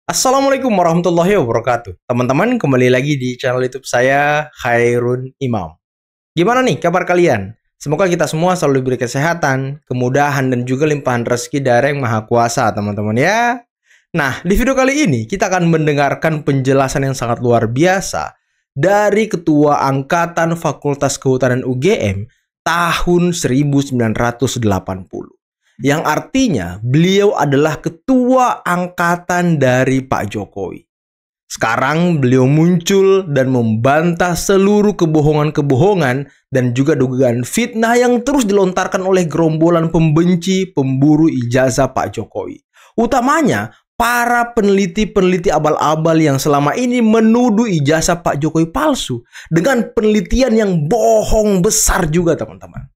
Assalamualaikum warahmatullahi wabarakatuh. Teman-teman, kembali lagi di channel YouTube saya, Khairun Imam. Gimana nih kabar kalian? Semoga kita semua selalu diberi kesehatan, kemudahan, dan juga limpahan rezeki dari Yang Maha Kuasa, teman-teman ya. Nah, di video kali ini kita akan mendengarkan penjelasan yang sangat luar biasa dari Ketua Angkatan Fakultas Kehutanan UGM tahun 1980. Yang artinya beliau adalah ketua angkatan dari Pak Jokowi. Sekarang beliau muncul dan membantah seluruh kebohongan-kebohongan dan juga dugaan fitnah yang terus dilontarkan oleh gerombolan pembenci pemburu ijazah Pak Jokowi. Utamanya para peneliti-peneliti abal-abal yang selama ini menuduh ijazah Pak Jokowi palsu dengan penelitian yang bohong besar juga, teman-teman.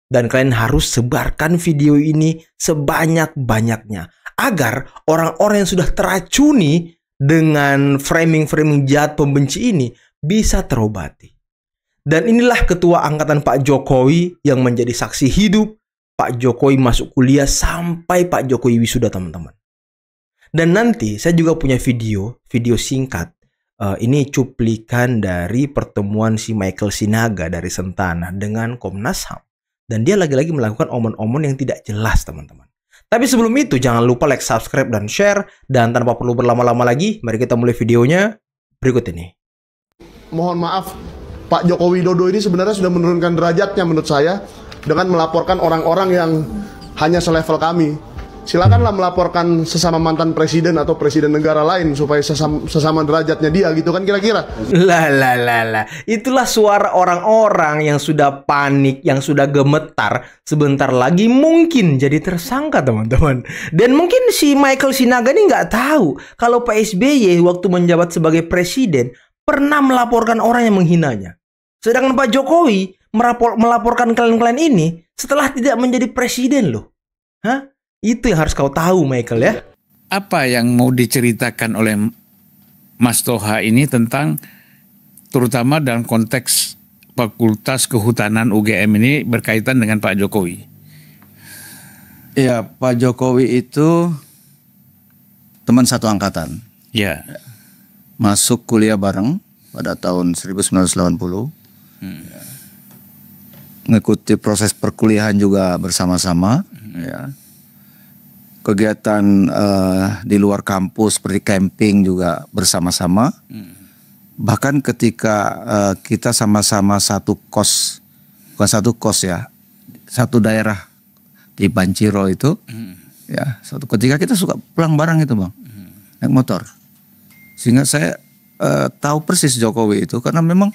Dan kalian harus sebarkan video ini sebanyak-banyaknya agar orang-orang yang sudah teracuni dengan framing-framing jahat pembenci ini bisa terobati. Dan inilah ketua angkatan Pak Jokowi yang menjadi saksi hidup Pak Jokowi masuk kuliah sampai Pak Jokowi wisuda, teman-teman. Dan nanti saya juga punya video singkat. Ini cuplikan dari pertemuan si Michael Sinaga dari Sentana dengan Komnas HAM. Dan dia lagi-lagi melakukan omon-omon yang tidak jelas, teman-teman. Tapi sebelum itu, jangan lupa like, subscribe, dan share. Dan tanpa perlu berlama-lama lagi, mari kita mulai videonya berikut ini. Mohon maaf, Pak Joko Widodo ini sebenarnya sudah menurunkan derajatnya menurut saya dengan melaporkan orang-orang yang hanya selevel kami. Silakanlah melaporkan sesama mantan presiden atau presiden negara lain supaya sesama derajatnya dia, gitu kan kira-kira. Lah. Itulah suara orang-orang yang sudah panik, yang sudah gemetar. Sebentar lagi mungkin jadi tersangka, teman-teman. Dan mungkin si Michael Sinaga ini nggak tahu kalau Pak SBY waktu menjabat sebagai presiden pernah melaporkan orang yang menghinanya. Sedangkan Pak Jokowi melaporkan kalian-kalian ini setelah tidak menjadi presiden loh. Hah? Itu yang harus kau tahu, Michael, ya. Apa yang mau diceritakan oleh Mas Toha ini tentang, terutama dalam konteks Fakultas Kehutanan UGM ini berkaitan dengan Pak Jokowi? Ya, Pak Jokowi itu teman satu angkatan. Ya. Masuk kuliah bareng pada tahun 1980. Ya. Mengikuti proses perkuliahan juga bersama-sama. Ya. Kegiatan di luar kampus seperti camping juga bersama-sama. Bahkan ketika kita sama-sama satu kos, bukan satu kos ya, satu daerah di Banciro itu, ya suatu ketika kita suka pulang bareng itu, Bang, naik motor. Sehingga saya tahu persis Jokowi itu karena memang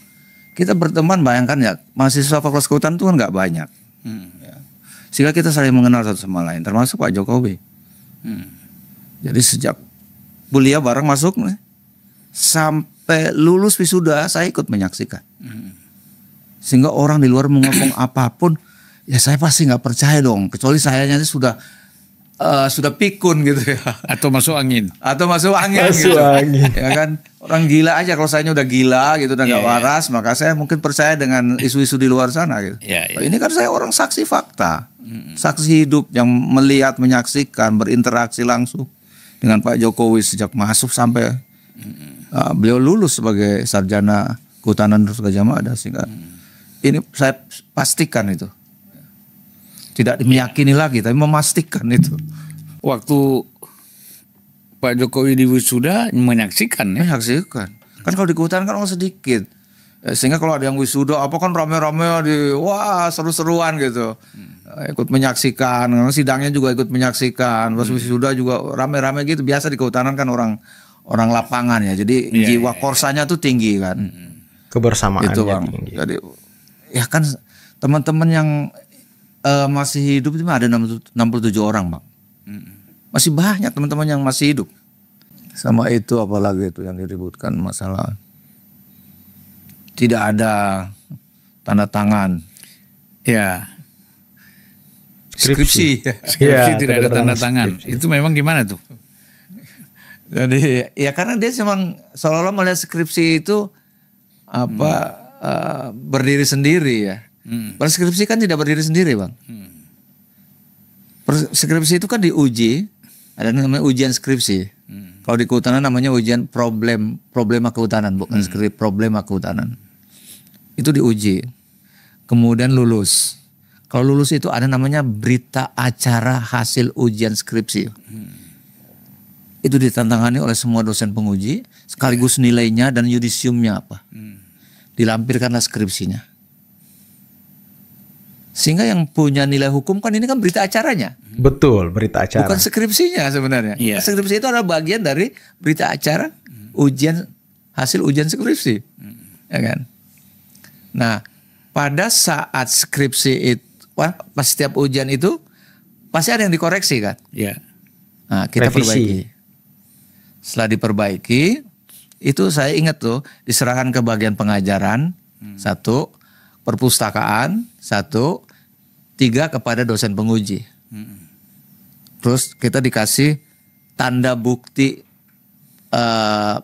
kita berteman, bayangkan ya, mahasiswa Fakultas Kehutanan itu kan nggak banyak. Ya. Sehingga kita saling mengenal satu sama lain, termasuk Pak Jokowi. Jadi sejak kuliah bareng masuk sampai lulus wisuda saya ikut menyaksikan. Sehingga orang di luar mau ngomong apapun, ya saya pasti nggak percaya dong, kecuali sayanya sudah pikun gitu ya, Atau masuk angin. Gitu. Ya kan, orang gila aja, kalau sayanya udah gila gitu, udah nggak waras, maka saya mungkin percaya dengan isu-isu di luar sana gitu. Ini kan saya orang saksi fakta, saksi hidup yang melihat, menyaksikan, berinteraksi langsung dengan Pak Jokowi sejak masuk sampai beliau lulus sebagai sarjana kehutanan dan Gajah Mada. Sehingga ini saya pastikan itu. Tidak meyakini lagi, tapi memastikan itu. Waktu Pak Jokowi di wisuda menyaksikan ya? Menyaksikan. Kan kalau di kehutanan kan orang sedikit. Sehingga kalau ada yang wisuda apa kan rame-rame wah seru-seruan gitu. Ikut menyaksikan, sidangnya juga ikut menyaksikan. Pas wisuda juga rame-rame gitu. Biasa di kehutanan kan orang lapangan ya. Jadi jiwa korsanya tuh tinggi kan. Kebersamaan itu, Bang. tinggi. Jadi ya kan teman-teman yang masih hidup itu ada 67 orang, Bang. Masih banyak teman-teman yang masih hidup. Sama itu apalagi itu yang diributkan masalah tidak ada tanda tangan. Ya. Skripsi. Skripsi tidak ada tanda tangan. Itu memang gimana tuh? Jadi ya karena dia memang seolah-olah melihat skripsi itu berdiri sendiri ya. Skripsi kan tidak berdiri sendiri, Bang. Skripsi itu kan diuji, ada namanya ujian skripsi. Kalau di kehutanan namanya ujian problema kehutanan, bukan skrip problema kehutanan. Itu diuji. Kemudian lulus. Kalau lulus itu ada namanya berita acara hasil ujian skripsi. Itu ditantangani oleh semua dosen penguji, sekaligus nilainya dan yudisiumnya apa. Dilampirkanlah skripsinya. Sehingga yang punya nilai hukum kan ini kan berita acaranya. Betul, berita acara. Bukan skripsinya sebenarnya. Skripsi itu adalah bagian dari berita acara hasil ujian skripsi. Ya kan? Nah, pada saat skripsi itu, pas setiap ujian itu pasti ada yang dikoreksi kan? Iya. Nah, kita Revisi. perbaiki. Setelah diperbaiki, itu saya ingat tuh diserahkan ke bagian pengajaran, 1, perpustakaan, 1, 3 kepada dosen penguji. Terus kita dikasih tanda bukti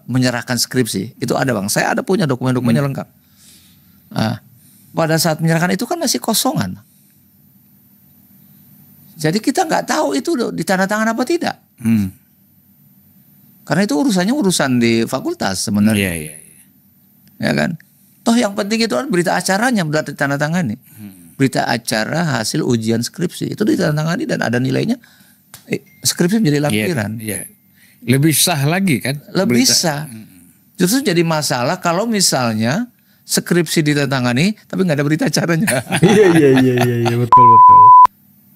menyerahkan skripsi. Itu ada Bang. Saya ada punya dokumen-dokumennya lengkap. Nah, pada saat menyerahkan itu kan masih kosongan. Jadi kita nggak tahu itu ditandatangan apa tidak. Karena itu urusan di fakultas sebenarnya. Iya. Ya kan? Toh yang penting itu kan berita acaranya berarti ditandatangani. Berita acara hasil ujian skripsi itu ditandatangani dan ada nilainya. Skripsi menjadi lampiran. Iya. Lebih sah lagi kan? Lebih berita. sah. Justru jadi masalah kalau misalnya skripsi ditandatangani tapi nggak ada berita acaranya. Iya, betul.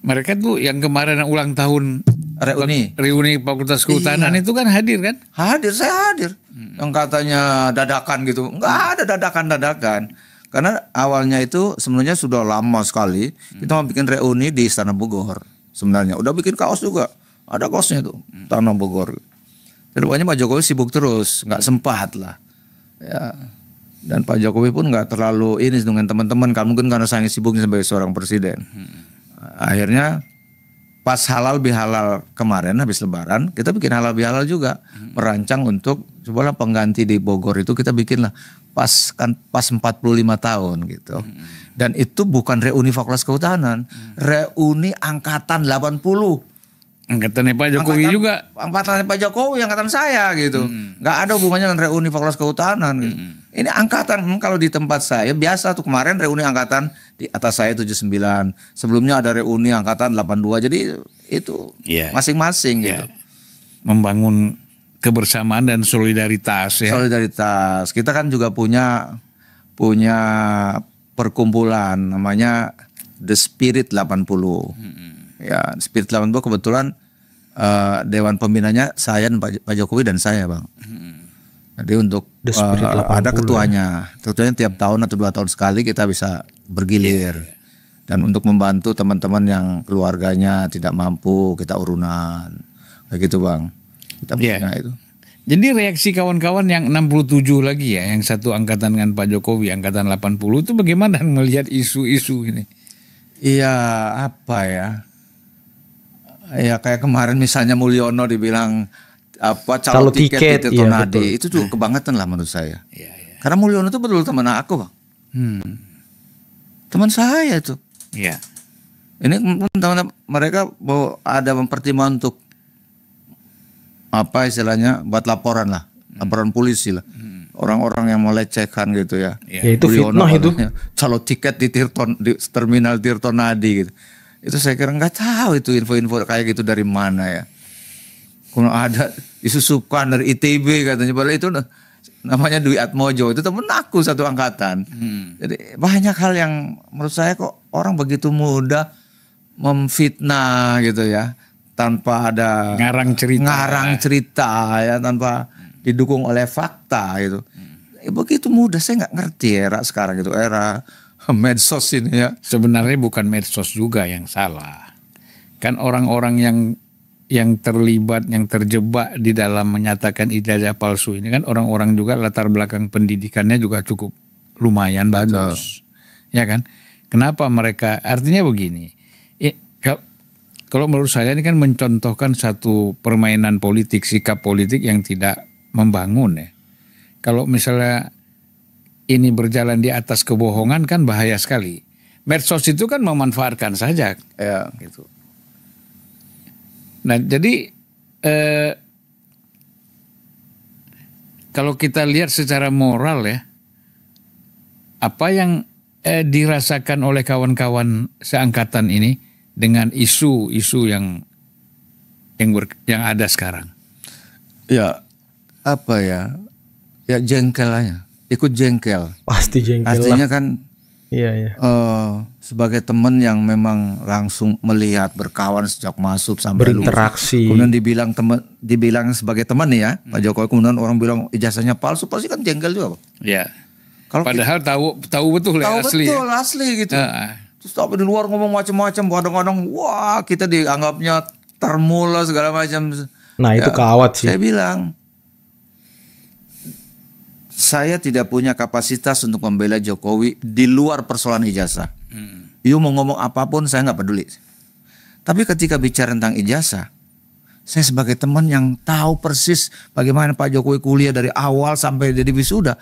Mereka tuh yang kemarin ulang tahun Reuni Fakultas Kehutanan itu kan hadir kan? Hadir, saya hadir. Yang katanya dadakan gitu. Enggak ada dadakan-dadakan. Karena awalnya itu sebenarnya sudah lama sekali. Kita mau bikin reuni di Istana Bogor. Sebenarnya. Udah bikin kaos juga. Ada kaosnya tuh. Istana Bogor. Dan pokoknya Pak Jokowi sibuk terus. Nggak sempat lah. Ya. Dan Pak Jokowi pun nggak terlalu ini dengan teman-teman. Kan mungkin karena saya sibuknya sebagai seorang presiden. Akhirnya pas halal bihalal kemarin habis lebaran kita bikin halal bihalal juga, merancang untuk cobalah pengganti di Bogor itu kita bikin lah pas 45 tahun gitu. Dan itu bukan reuni Fakultas Kehutanan, reuni angkatan 80. Angkatannya Pak Jokowi juga. Angkatan Pak Jokowi, angkatan saya gitu. Nggak ada hubungannya dengan reuni Fakultas Kehutanan gitu. Ini angkatan kalau di tempat saya biasa tuh kemarin reuni angkatan di atas saya 79. Sebelumnya ada reuni angkatan 82. Jadi itu masing-masing gitu. Membangun kebersamaan dan solidaritas ya. Solidaritas. Kita kan juga punya perkumpulan namanya The Spirit 80. Ya, Spirit 80 kebetulan dewan pembinanya saya dan Pak Jokowi dan saya, Bang. Jadi untuk ada ketuanya. Ketuanya tiap tahun atau 2 tahun sekali kita bisa bergilir. Dan untuk membantu teman-teman yang keluarganya tidak mampu, kita urunan. Kayak gitu, Bang. Kita punya itu. Jadi reaksi kawan-kawan yang 67 lagi ya, yang satu angkatan dengan Pak Jokowi, angkatan 80 itu bagaimana melihat isu-isu ini? Iya, apa ya? Ya kayak kemarin misalnya Mulyono dibilang calon tiket di Tirtonadi, itu tuh kebangetan lah menurut saya. Karena Mulyono itu betul teman aku, Bang. Teman saya itu. Iya. Ini teman mereka ada mempertimbangkan untuk apa istilahnya buat laporan polisi lah. Orang-orang yang melecehkan gitu ya. Ya itu fitnah itu. Calon tiket di terminal Tirtonadi gitu. Itu saya kira nggak tahu itu info-info kayak gitu dari mana ya. Kalau ada disusupkan dari ITB katanya, padahal itu namanya Dwi Atmojo, itu temen aku satu angkatan. Jadi banyak hal yang menurut saya kok orang begitu mudah memfitnah gitu ya, tanpa ada ngarang cerita ya, tanpa didukung oleh fakta gitu. Begitu mudah, saya nggak ngerti era sekarang gitu, era medsos ini ya. Sebenarnya bukan medsos juga yang salah. Kan orang-orang yang terlibat, yang terjebak di dalam menyatakan ijazah palsu ini kan orang-orang juga latar belakang pendidikannya juga cukup lumayan bagus. Ya kan? Kenapa mereka, artinya begini. Kalau menurut saya ini kan mencontohkan satu permainan politik, sikap politik yang tidak membangun ya. Kalau misalnya ini berjalan di atas kebohongan kan bahaya sekali. Medsos itu kan memanfaatkan saja ya gitu. Nah jadi kalau kita lihat secara moral ya, apa yang dirasakan oleh kawan-kawan seangkatan ini dengan isu-isu yang ada sekarang? Ya, apa ya? Ya jengkel aja. Ikut jengkel. Pasti jengkel Artinya lah. kan Iya. sebagai teman yang memang langsung melihat berkawan sejak masuk sampai lulus. Berinteraksi. Kemudian dibilang sebagai teman nih ya, Pak Jokowi, kemudian orang bilang ijazahnya palsu, pasti kan jengkel juga, Pak. Ya. Kalau Padahal tahu betul ya tahu asli. betul asli gitu. Terus tapi di luar ngomong macam-macam, kadang-kadang wah kita dianggapnya termula segala macam. Nah, itu kawat sih. Saya bilang saya tidak punya kapasitas untuk membela Jokowi di luar persoalan ijazah. You mau ngomong apapun saya nggak peduli. Tapi ketika bicara tentang ijazah, saya sebagai teman yang tahu persis bagaimana Pak Jokowi kuliah dari awal sampai jadi wisuda,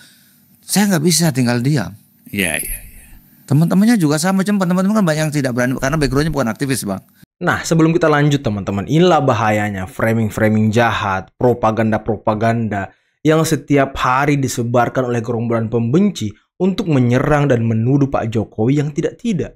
saya nggak bisa tinggal diam. Iya. Teman-temannya juga sama, cuma teman-teman kan banyak yang tidak berani karena backgroundnya bukan aktivis, Bang. Nah, sebelum kita lanjut teman-teman, inilah bahayanya framing-framing jahat, propaganda-propaganda yang setiap hari disebarkan oleh gerombolan pembenci untuk menyerang dan menuduh Pak Jokowi yang tidak-tidak.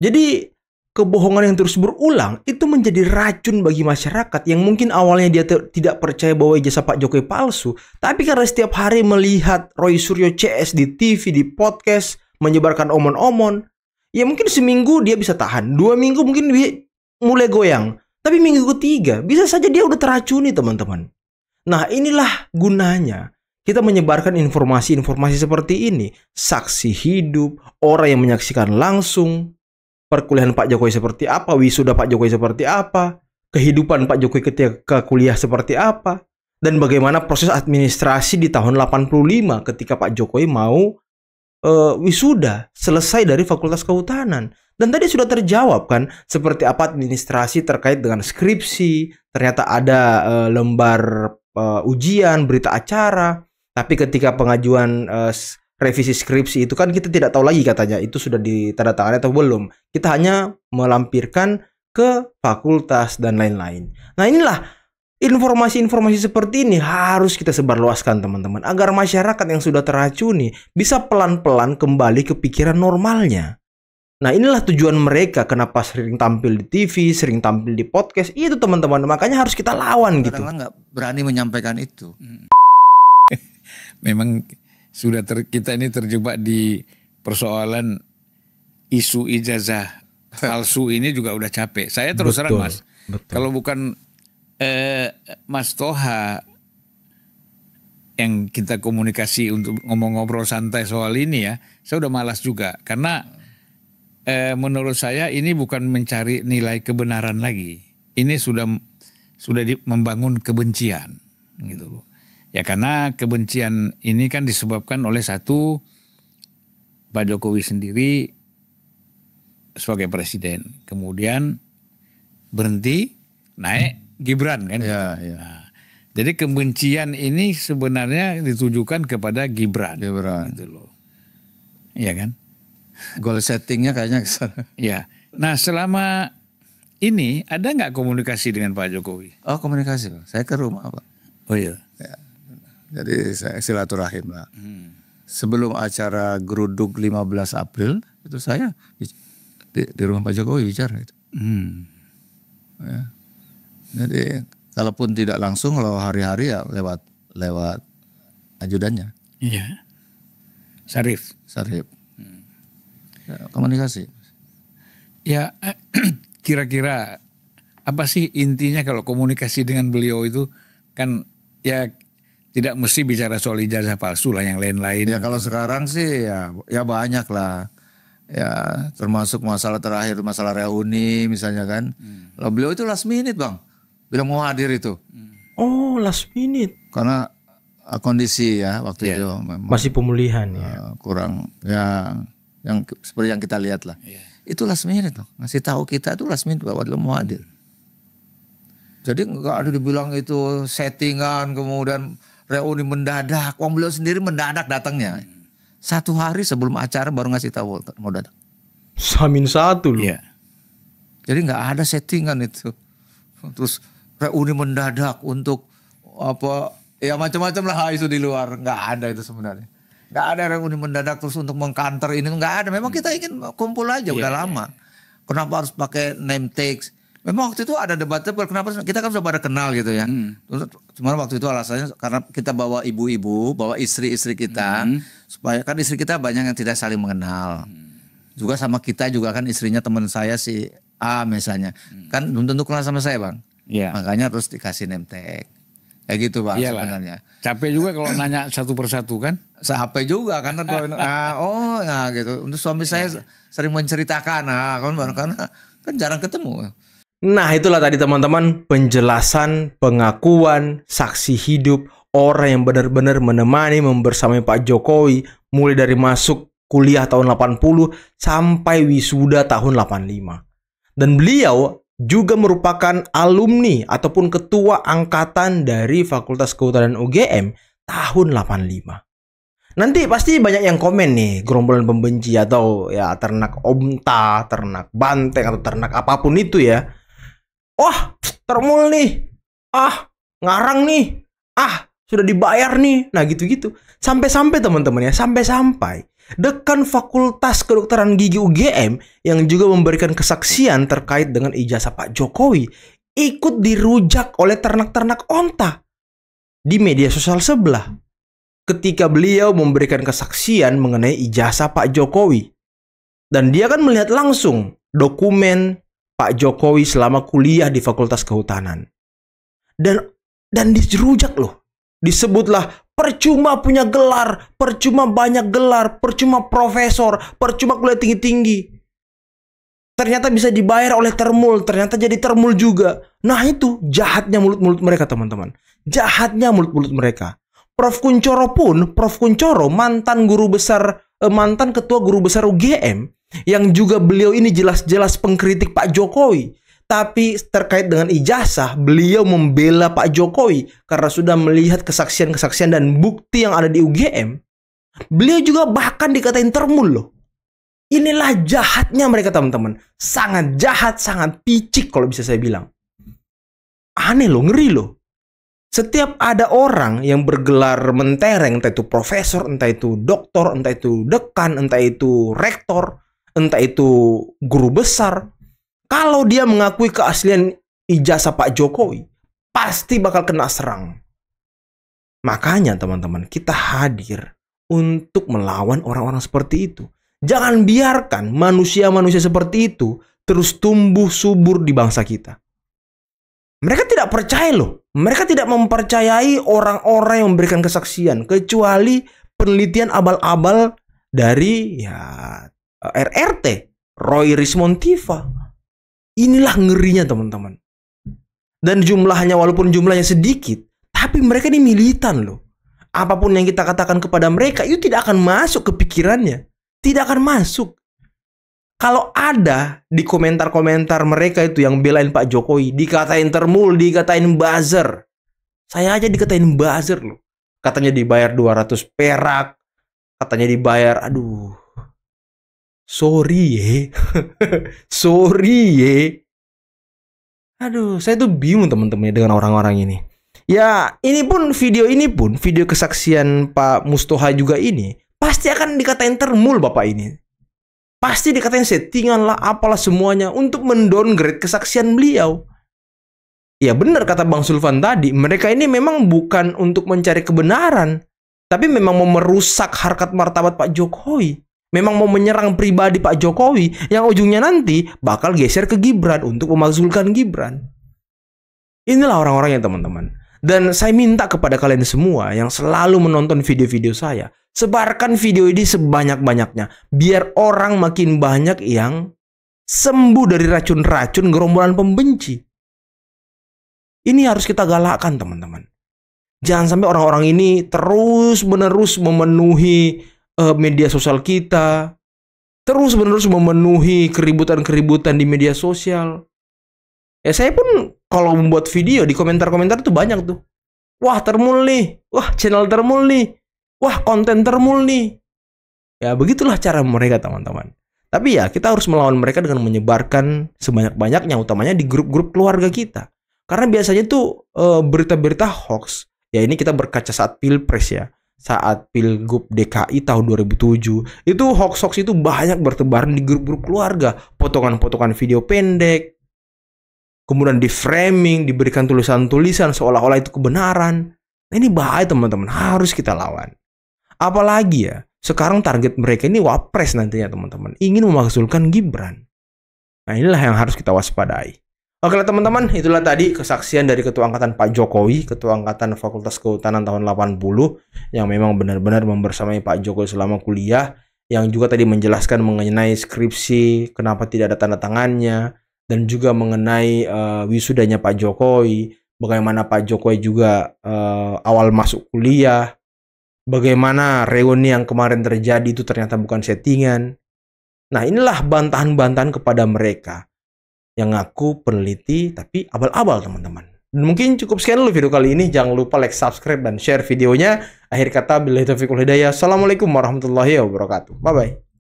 Jadi, kebohongan yang terus berulang itu menjadi racun bagi masyarakat yang mungkin awalnya dia tidak percaya bahwa ijazah Pak Jokowi palsu, tapi karena setiap hari melihat Roy Suryo CS di TV, di podcast, menyebarkan omon-omon, ya mungkin seminggu dia bisa tahan, 2 minggu mungkin dia mulai goyang, tapi minggu ketiga bisa saja dia udah teracuni teman-teman. Nah, inilah gunanya kita menyebarkan informasi-informasi seperti ini. Saksi hidup, orang yang menyaksikan langsung perkuliahan Pak Jokowi seperti apa, wisuda Pak Jokowi seperti apa, kehidupan Pak Jokowi ketika kuliah seperti apa, dan bagaimana proses administrasi di tahun 85 ketika Pak Jokowi mau wisuda selesai dari Fakultas Kehutanan. Dan tadi sudah terjawab kan, seperti apa administrasi terkait dengan skripsi, ternyata ada lembar ujian, berita acara, tapi ketika pengajuan revisi skripsi itu kan kita tidak tahu lagi katanya itu sudah ditandatangani atau belum. Kita hanya melampirkan ke fakultas dan lain-lain. Nah, inilah informasi-informasi seperti ini harus kita sebarluaskan teman-teman, agar masyarakat yang sudah teracuni bisa pelan-pelan kembali ke pikiran normalnya. Nah, inilah tujuan mereka kenapa sering tampil di TV, sering tampil di podcast. Itu teman-teman, makanya harus kita lawan gitu. Kadang-kadang nggak berani menyampaikan itu. Memang sudah kita ini terjebak di persoalan isu ijazah palsu ini juga udah capek. Saya terus terang Mas, kalau bukan Mas Toha yang kita komunikasi untuk ngobrol santai soal ini ya, saya udah malas juga karena menurut saya ini bukan mencari nilai kebenaran lagi. Ini sudah membangun kebencian gitu loh. Ya karena kebencian ini kan disebabkan oleh satu, Pak Jokowi sendiri sebagai presiden, kemudian berhenti, naik Gibran kan. Ya. Nah, jadi kebencian ini sebenarnya ditujukan kepada Gibran. Gitu loh. Iya kan? Goal settingnya kayaknya kesana. Ya. Nah, selama ini ada nggak komunikasi dengan Pak Jokowi? Oh, komunikasi, Pak. Saya ke rumah, Pak. Oh iya. Ya. Jadi saya silaturahim, Pak. Sebelum acara geruduk 15 April itu saya di rumah Pak Jokowi bicara itu. Ya. Jadi kalaupun tidak langsung, kalau hari-hari ya lewat ajudannya. Iya. Sarif. Ya, komunikasi. Ya, kira-kira apa sih intinya kalau komunikasi dengan beliau itu kan ya tidak mesti bicara soal ijazah palsu lah, yang lain-lain. Ya kalau sekarang sih ya banyak lah. Ya termasuk masalah terakhir, masalah reuni misalnya kan. Lah beliau itu last minute, Bang. Bilang mau hadir itu. Oh, last minute. Karena kondisi ya waktu itu memang masih pemulihan ya. Kurang ya yang seperti yang kita lihat lah. Itu last minute tuh. Ngasih tahu kita itu last minute bahwa dia mau hadir. Jadi nggak ada dibilang itu settingan kemudian reuni mendadak. Wong beliau sendiri mendadak datangnya. 1 hari sebelum acara baru ngasih tahu mau datang. H-1 loh. Iya. Jadi nggak ada settingan itu. Terus reuni mendadak untuk Ya macam-macam lah isu di luar, nggak ada itu sebenarnya. Nggak ada reuni mendadak terus untuk mengkanter ini, nggak ada. Memang kita ingin kumpul aja, udah lama. Kenapa harus pakai name tags? Memang waktu itu ada debat tebal, kenapa kita kan sudah pada kenal gitu ya. Cuma waktu itu alasannya karena kita bawa ibu-ibu, bawa istri-istri kita, supaya kan istri kita banyak yang tidak saling mengenal. Juga sama kita juga kan istrinya teman saya si A misalnya, kan belum tentu kenal sama saya bang. Iya. Makanya terus dikasih name tag. Kayak gitu bang sebenarnya. Capek juga kalau nanya satu persatu kan. Capek juga karena gitu. Untuk suami saya sering menceritakan, karena kan jarang ketemu. Nah, itulah tadi teman-teman penjelasan, pengakuan, saksi hidup orang yang benar-benar menemani, membersamai Pak Jokowi mulai dari masuk kuliah tahun 80 sampai wisuda tahun 85. Dan beliau juga merupakan alumni ataupun ketua angkatan dari Fakultas Kehutanan UGM tahun 85. Nanti pasti banyak yang komen nih, gerombolan pembenci atau ya ternak onta, ternak banteng atau ternak apapun itu ya. Wah, termul nih. Ah, ngarang nih. Ah, sudah dibayar nih. Nah, gitu-gitu. Sampai-sampai teman-teman ya, sampai-sampai dekan Fakultas Kedokteran Gigi UGM yang juga memberikan kesaksian terkait dengan ijazah Pak Jokowi ikut dirujak oleh ternak-ternak onta di media sosial sebelah ketika beliau memberikan kesaksian mengenai ijazah Pak Jokowi. Dan dia kan melihat langsung dokumen Pak Jokowi selama kuliah di Fakultas Kehutanan. Dan dirujak loh. Disebutlah percuma punya gelar, percuma banyak gelar, percuma profesor, percuma kuliah tinggi-tinggi. Ternyata bisa dibayar oleh termul, ternyata jadi termul juga. Nah itu jahatnya mulut-mulut mereka teman-teman. Jahatnya mulut-mulut mereka. Prof Kuncoro mantan ketua guru besar UGM yang juga beliau ini jelas-jelas pengkritik Pak Jokowi. Tapi terkait dengan ijazah, beliau membela Pak Jokowi karena sudah melihat kesaksian-kesaksian dan bukti yang ada di UGM. Beliau juga bahkan dikatain termul loh. Inilah jahatnya mereka teman-teman. Sangat jahat, sangat picik kalau bisa saya bilang. Aneh loh, ngeri loh. Setiap ada orang yang bergelar mentereng, entah itu profesor, entah itu doktor, entah itu dekan, entah itu rektor, entah itu guru besar, kalau dia mengakui keaslian ijazah Pak Jokowi, pasti bakal kena serang. Makanya teman-teman, kita hadir untuk melawan orang-orang seperti itu. Jangan biarkan manusia-manusia seperti itu terus tumbuh subur di bangsa kita. Mereka tidak percaya loh. Mereka tidak mempercayai orang-orang yang memberikan kesaksian. Kecuali penelitian abal-abal dari RRT, Roy Rismontiva. Inilah ngerinya teman-teman. Dan jumlahnya walaupun jumlahnya sedikit, tapi mereka ini militan loh. Apapun yang kita katakan kepada mereka itu tidak akan masuk ke pikirannya. Tidak akan masuk. Kalau ada di komentar-komentar mereka itu yang belain Pak Jokowi, dikatain termul, dikatain buzzer. Saya aja dikatain buzzer loh. Katanya dibayar 200 perak. Katanya dibayar, aduh. Sorry ya. Sorry ya. Aduh, saya tuh bingung teman-teman dengan orang-orang ini. Ya, video kesaksian Pak Mustoha juga ini pasti akan dikatain termul Bapak ini. Pasti dikatain settingan lah, apalah semuanya untuk mendowngrade kesaksian beliau. Ya benar kata Bang Sulvan tadi, mereka ini memang bukan untuk mencari kebenaran, tapi memang mau merusak harkat martabat Pak Jokowi. Memang mau menyerang pribadi Pak Jokowi yang ujungnya nanti bakal geser ke Gibran untuk memakzulkan Gibran. Inilah orang-orangnya teman-teman. Dan saya minta kepada kalian semua yang selalu menonton video-video saya, sebarkan video ini sebanyak-banyaknya biar orang makin banyak yang sembuh dari racun-racun gerombolan pembenci. Ini harus kita galakkan teman-teman. Jangan sampai orang-orang ini terus-menerus memenuhi media sosial kita, terus-menerus memenuhi keributan-keributan di media sosial. Ya saya pun kalau membuat video di komentar-komentar tuh banyak tuh. Wah termul nih, wah channel termul nih, wah konten termul nih. Ya begitulah cara mereka teman-teman. Tapi ya kita harus melawan mereka dengan menyebarkan sebanyak-banyaknya, utamanya di grup-grup keluarga kita. Karena biasanya tuh berita-berita hoax Ya ini kita berkaca saat Pilpres ya. Saat Pilgub DKI tahun 2007, itu hoax-hoax itu banyak bertebaran di grup-grup keluarga. Potongan-potongan video pendek, kemudian di framing, diberikan tulisan-tulisan seolah-olah itu kebenaran. Nah, ini bahaya teman-teman, harus kita lawan. Apalagi ya, sekarang target mereka ini wapres nantinya teman-teman, ingin memakzulkan Gibran. Nah inilah yang harus kita waspadai. Oke lah teman-teman, itulah tadi kesaksian dari Ketua Angkatan Pak Jokowi, Ketua Angkatan Fakultas Kehutanan tahun 80, yang memang benar-benar membersamai Pak Jokowi selama kuliah, yang juga tadi menjelaskan mengenai skripsi, kenapa tidak ada tanda tangannya, dan juga mengenai wisudanya Pak Jokowi, bagaimana Pak Jokowi juga awal masuk kuliah, bagaimana reuni yang kemarin terjadi itu ternyata bukan settingan. Nah inilah bantahan-bantahan kepada mereka yang ngaku peneliti tapi abal-abal teman-teman. Dan mungkin cukup sekian dulu video kali ini. Jangan lupa like, subscribe, dan share videonya. Akhir kata, billahi taufiq wal hidayah. Assalamualaikum warahmatullahi wabarakatuh. Bye-bye.